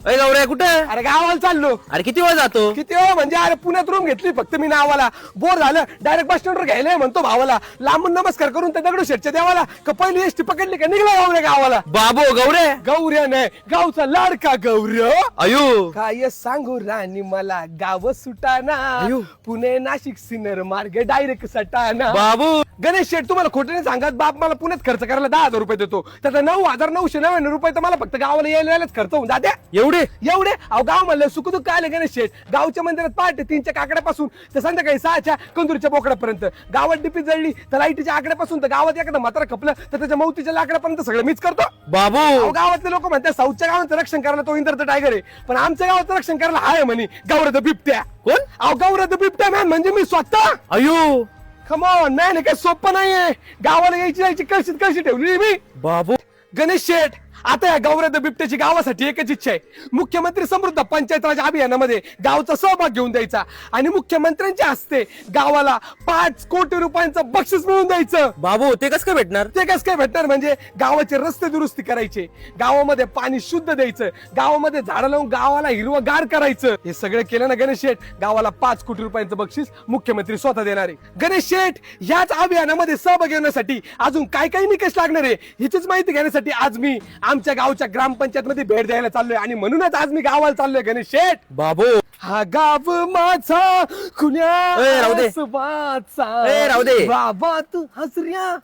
अरे गौऱ्या कुठं? अरे गावाला चाललो. अरे किती वेळ जातो? किती हो म्हणजे अरे पुण्यात रूम घेतली फक्त मी नावाला. बोर झालं डायरेक्ट बस स्टँडवर घ्यायला म्हणतो भावाला. लांबून नमस्कार करून त्या दगडूशेठच्या देवाला का पहिली एसटी पकडली का निघला गौऱ्या गावाला. बाबू गौऱ्या गौऱ्या नाही गावचा लाडका गौऱ्य. अयो काय सांगू राणी मला गाव सुटाना. अयो. पुणे नाशिक सिन्नर मार्ग डायरेक्ट सटाना. बाबू गणेश शेठ तुम्हाला खोटं नाही सांगत बाप मला पुण्यात खर्च करायला 10,000 रुपये देतो. त्याचा 9,999 रुपये तर मला फक्त गावाला यायलाच खर्च होऊन जाते. एवढे एवढे अहो गाव म्हणलं सुखदुःख काय आले गणेश शेठ. गावच्या मंदिरात पहाटे 3च्या काकड्यापासून तर संध्याकाळी 6च्या कंदूरच्या बोकड्यापर्यंत. गावात डिपी जळली तर लाईटीच्या आकड्यापासून तर गावात एखादा म्हातारा खपलं तर त्याच्या मौतीच्या लाकड्यापर्यंत सगळं मीच करतो. बाबू अहो गावातले लोक म्हणतात साऊथच्या गावाचं रक्षण करायला तो इंद्र टायगर आहे पण आमच्या गावाचं रक्षण करायला हाय म्हणे गौरव बिबट्या. कोण? अहो गौरव बिबट्या मॅन म्हणजे मी स्वतः. अयो खमॉन मॅन हे काही सोपं नाहीये. गावाला यायची कळशी ठेवली मी. बाबू गणेश शेठ आता या गौरव बिबट्याची गावासाठी एकच इच्छा आहे. मुख्यमंत्री समृद्ध पंचायत राज अभियानामध्ये गावचा सहभाग घेऊन द्यायचा आणि मुख्यमंत्र्यांच्या हस्ते गावाला 5 कोटी रुपयांचं बक्षीस मिळवून द्यायचं. बाबू ते कसं काय भेटणार? ते कसं काय भेटणार म्हणजे गावाचे रस्ते दुरुस्ती करायचे, गावामध्ये पाणी शुद्ध द्यायचं, गावामध्ये झाडं लावून गावाला हिरवंगार करायचं. हे सगळं केलं ना गणेश शेठ गावाला 5 कोटी रुपयांचं बक्षीस मुख्यमंत्री स्वतः देणार आहे. गणेश शेठ याच अभियानामध्ये सहभाग घेण्यासाठी अजून काय काय निकष लागणार आहे ह्याचीच माहिती घेण्यासाठी आज मी आमच्या गावच्या ग्रामपंचायत मध्ये भेट द्यायला चाललोय आणि म्हणूनच आज मी गावाला चाललोय गणेश शेठ. बाबू हा गाव माझा खुल्या ए, राहू दे. सुवाचा. ए, राहू दे. बाबा तू हसऱ्या